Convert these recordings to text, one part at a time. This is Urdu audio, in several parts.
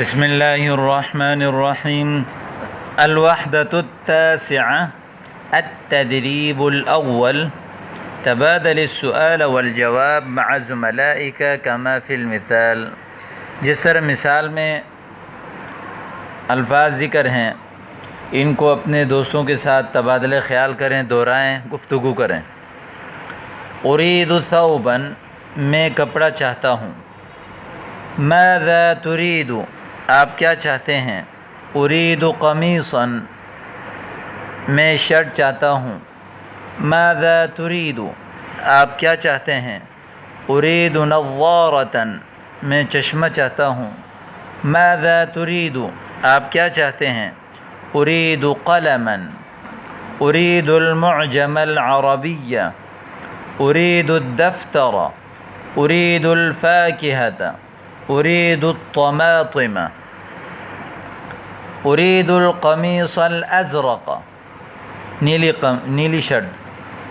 بسم اللہ الرحمن الرحیم الوحدۃ التاسعہ التدریب الاول تبادل السؤال والجواب مع زملائک کما فی المثال۔ جس طرح مثال میں الفاظ ذکر ہیں ان کو اپنے دوستوں کے ساتھ تبادلہ خیال کریں، دہرائیں، گفتگو کریں۔ ارید ثوبا، میں کپڑا چاہتا ہوں۔ ماذا ترید، آپ کیا چاہتے ہیں؟ ارید قمیصا، میں شرٹ چاہتا ہوں۔ ماذا ترید، آپ کیا چاہتے ہیں؟ ارید نظارة، میں چشمہ چاہتا ہوں۔ ماذا ترید، آپ کیا چاہتے ہیں؟ ارید قلما۔ ارید المعجم العربی۔ ارید الدفتر۔ ارید الفاکہة۔ ارید الطماطم۔ ارید القمیص الازرق، نیلی شرٹ۔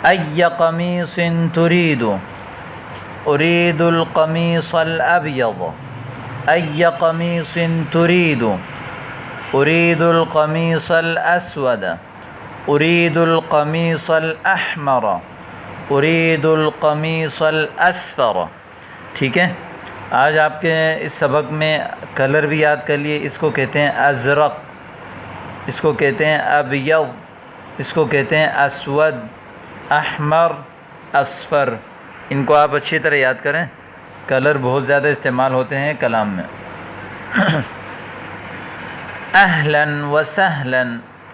ای قمیص ترید؟ ارید القمیص الابیض۔ ای قمیص ترید؟ ارید القمیص الاسود۔ ارید القمیص الاحمر۔ ارید القمیص الاصفر۔ ٹھیک ہے، آج آپ کے اس سبق میں کلر بھی یاد کر لیے۔ اس کو کہتے ہیں ازرق، اس کو کہتے ہیں ابیض، اس کو کہتے ہیں اسود، احمر، اصفر۔ ان کو آپ اچھی طرح یاد کریں، کلر بہت زیادہ استعمال ہوتے ہیں کلام میں۔ اہلا وسہلا،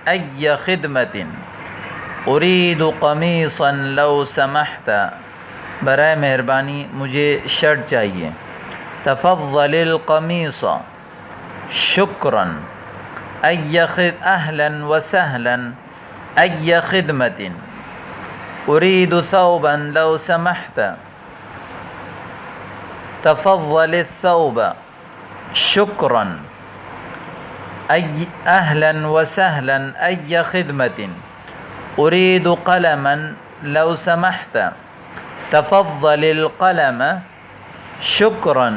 ای خدمت۔ ارید قمیصا لو سمحت، برائے مہربانی مجھے شرٹ چاہیے۔ تفضل القمیص، شکرا۔ اہلا وسہلا، ای خدمت۔ ارید ثوبا لو سمحت۔ تفضل الثوب، شکرا۔ اہلا وسہلا، ای خدمت۔ ارید قلما لو سمحت۔ تفضل القلم، شکرا۔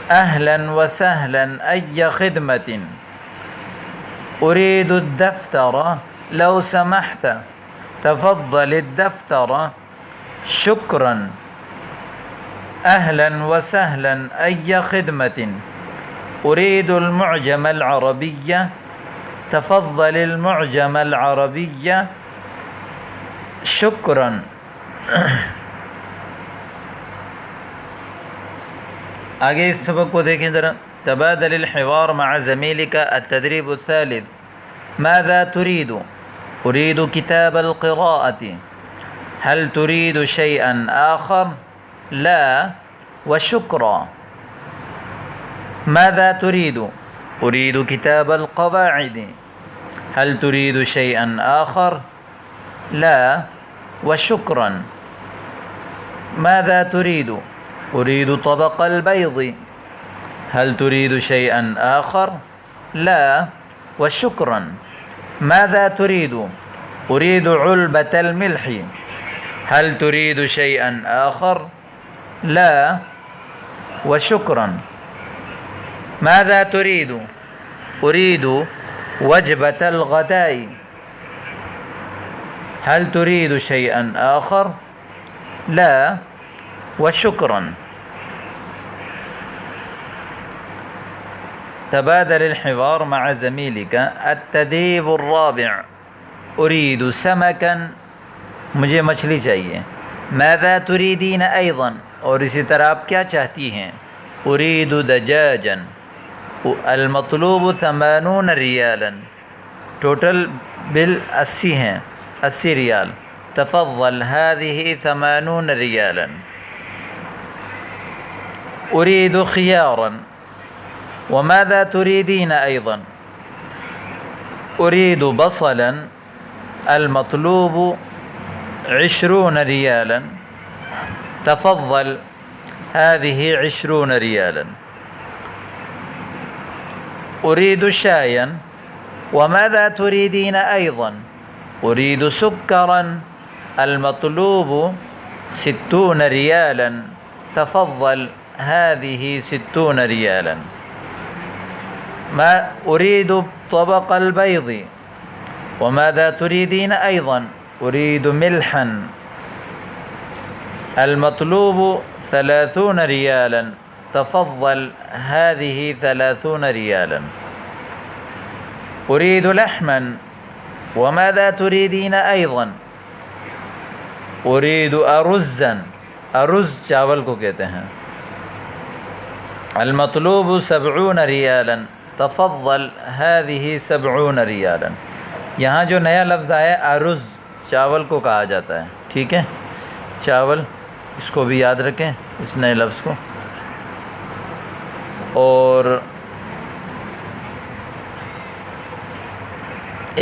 اہلا وسہلا، ای خدمت۔ ارید الدفتر لو سمحت۔ تفضل الدفتر، شکرا۔ اہلا وسہلا، ای خدمت۔ ارید المعجم العربی۔ تفضل المعجم العربی، شکرا۔ آگے اس سبق کو دیکھیں ذرا۔ تبادل الحوار مع زمیلک التدریب الثالث۔ ماذا ترید؟ ارید کتاب القراءة۔ هل ترید شيئا آخر؟ لا وشکرا۔ ماذا ترید؟ ارید کتاب القواعد۔ هل ترید شيئا آخر؟ لا وشکرا۔ ماذا ترید؟ ارید طبق البيض۔ هل ترید شيئا آخر؟ لا وشکرا۔ ماذا ترید؟ ارید علبة الملح۔ هل ترید شيئا آخر؟ لا وشکرا۔ ماذا ترید؟ ارید وجبة الغداء۔ هل ترید شيئا آخر؟ لا وشکرا۔ تبادل الحوار مع زمیلک التدریب الرابع۔ ارید سمکا، مجھے مچھلی چاہیے۔ ماذا تریدین ایضا، اور اسی طرح آپ کیا چاہتی ہیں؟ ارید دجاجا۔ المطلوب 80 ریالا، ٹوٹل بل 80 ہیں، 80 ریال۔ تفضل هذه 80 ریالا۔ ارید خيارا۔ وماذا تريدين أيضا؟ ارید بصلا۔ المطلوب 20 ریالا۔ تفضل هذه 20 ریالا۔ ارید شایا۔ وماذا تريدين أيضا؟ ارید سكرا۔ المطلوب 60 ریالا۔ تفضل هذه 60 ريالا. ما أريد طبق البيض. وماذا تريدين أيضا؟ أريد ملحا. المطلوب 30 ريالا. تفضل هذه 30 ريالا. أريد لحما. وماذا تريدين أيضا؟ أريد أرزا. أرز چاول کو کہتے ہیں. المطلوب 70 ريالا. تفضل هذه 70 ريالا. یہاں جو نیا لفظ آیا ارز، چاول کو کہا جاتا ہے. ٹھیک ہے، چاول، اس کو بھی یاد رکھیں اس نئے لفظ کو. اور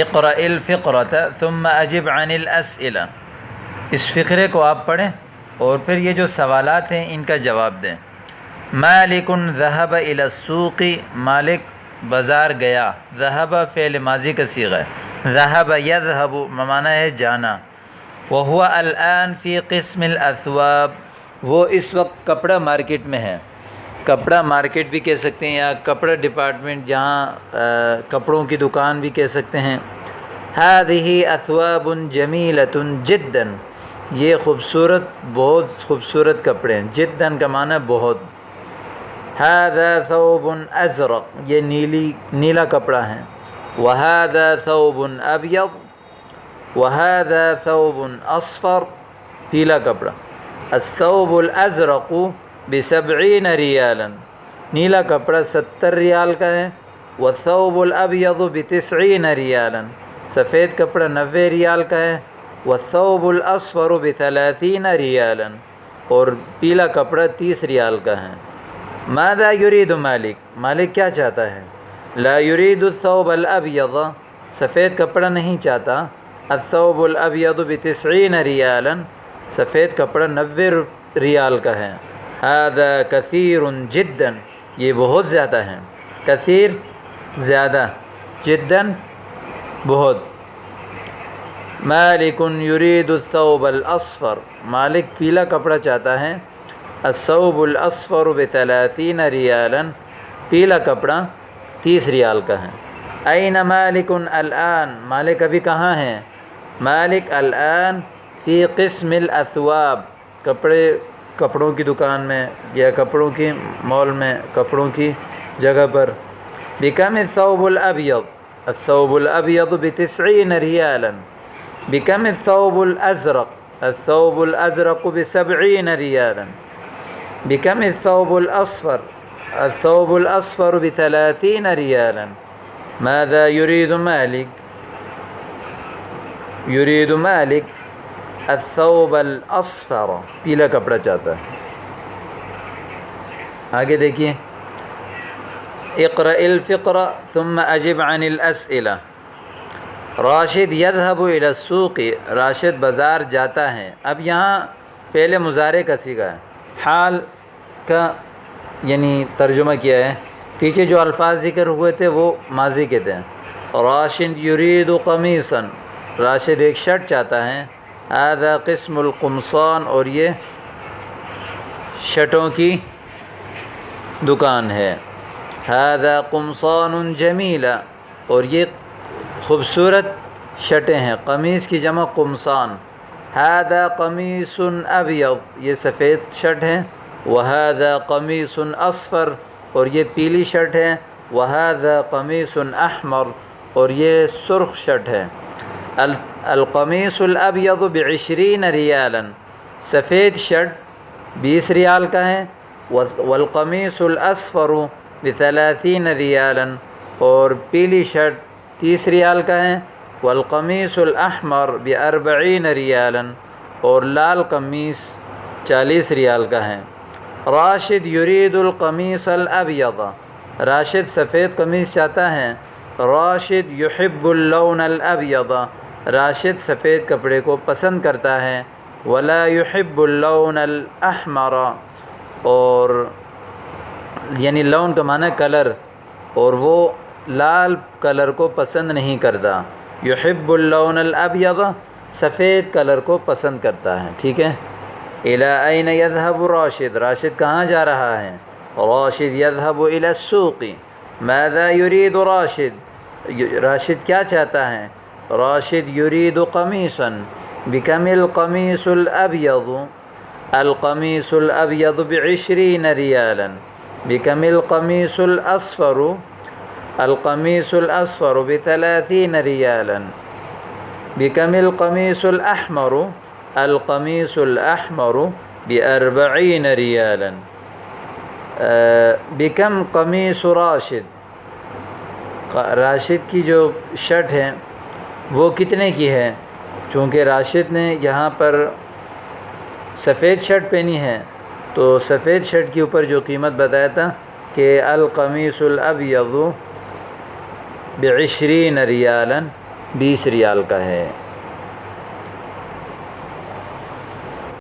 اقرأ الفقرة ثم اجب عن الاسئلہ، اس فقرے کو آپ پڑھیں اور پھر یہ جو سوالات ہیں ان کا جواب دیں. مالک ذهب الى السوق. مالک بازار گیا. ذهب فعل ماضی کا صیغہ ہے. ذهب يذهب معنی ہے جانا. وهو الآن في قسم الأثواب. وہ اس وقت کپڑا مارکیٹ میں ہے. کپڑا مارکیٹ بھی کہہ سکتے ہیں یا کپڑا ڈپارٹمنٹ، جہاں کپڑوں کی دکان بھی کہہ سکتے ہیں. هذه أثواب جميلة جدا. یہ خوبصورت، بہت خوبصورت کپڑے ہیں. جدا کا معنی ہے بہت. هذا ثوب ازرق. یہ نیلا کپڑا ہے. وهذا ثوب ابيض. وهذا ثوب اصفر. پیلا کپڑا. الثوب الازرق ب70 ريالا. نیلا کپڑا 70 ریال کا ہے. والثوب الابيض ب90 ريالا. سفید کپڑا 90 ریال کا ہے. والثوب الاصفر ب30 ريالا. اور پیلا کپڑا 30 ریال کا ہے. ماذا يريد مالک. مالک کیا چاہتا ہے؟ لا يريد الثوب الابيض. سفید کپڑا نہیں چاہتا. الثوب الابيض ب90 ريالا. سفید کپڑا 90 ریال کا ہے. هذا كثير جدا. یہ بہت زیادہ ہے. کثیر زیادہ، جدا بہت. مالک يريد الثوب الاصفر. مالک پیلا کپڑا چاہتا ہے. الثوب الاصفر ب30 ريالا. پیلا کپڑا 30 ریال کا ہے. این مالک الآن. مالک ابھی کہاں ہے؟ مالک الآن فی قسم الاثواب. کپڑوں کی دکان میں یا کپڑوں کی مال میں، کپڑوں کی جگہ پر. بکم الثوب الابیض. الثوب الابیض ب90 ريالا. بکم الثوب الازرق. الثوب الازرق ب70 ريالا. بکم الثوب الاصفر. الثوب الاصفر ب30 ريالا. ماذا يريد مالك؟ يريد مالك الثوب الاصفر. پیلا کپڑا چاہتا ہے. آگے دیکھیے. اقرأ الفقرة ثم اجب عن الاسئلہ. راشد يذهب الى السوق. راشد بازار جاتا ہے. اب یہاں پہلے مضارع کا صیغہ ہے، حال کا یعنی ترجمہ کیا ہے. پیچھے جو الفاظ ذکر ہوئے تھے وہ ماضی کے تھے. راشد يريد قميصا. راشد ایک شرٹ چاہتا ہے. هذا قسم القمصان. اور یہ شرٹوں کی دکان ہے. هذا قمصان جمیلہ. اور یہ خوبصورت شرٹیں ہیں. قمیص کی جمع قمصان. هذا قمیص ابیض. یہ سفید شرٹ ہے. وهذا قمیص اصفر. اور یہ پیلی شرٹ ہے. وهذا قمیص احمر. اور یہ سرخ شرٹ ہے. القمیص الابیض ب20 ريالا. سفید شرٹ 20 ریال کا ہے. والقمیص الاصفر ب30 ريالا. اور پیلی شرٹ 30 ریال کا ہے. والقمیص الاحمر ب40 ريالا. اور لال قمیص 40 ریال کا ہے. راشد يريد القمیص الابیض. راشد سفید قمیص چاہتا ہے. راشد يحب اللون الابیض. راشد سفید کپڑے کو پسند کرتا ہے. ولا يحب اللون الاحمر. اور یعنی لون کا معنی کلر، اور وہ لال کلر کو پسند نہیں کرتا. يحب اللون الابیض. سفید کلر کو پسند کرتا ہے. ٹھیک ہے. الی این یذهب راشد، راشد کہاں جا رہا ہے؟ راشد یذهب الی السوق، ماذا یرید راشد، راشد کیا چاہتا ہے؟ راشد یرید قمیصا، بکم القمیص الابیض، القمیص الابیض ب20 ریالا، بکم القمیص الاصفر، القمیص الاصفر ب30 ریالا، بکم القمیص الاحمر، القمیص الاحمر ب40 ریالا، بکم قمیص راشد، راشد کی جو شرٹ ہے وہ کتنے کی ہے؟ چونکہ راشد نے یہاں پر سفید شرٹ پہنی ہے تو سفید شرٹ کے اوپر جو قیمت بتایا تھا کہ القمیص الابیض ب20 ریالا، 20 ریال کا ہے۔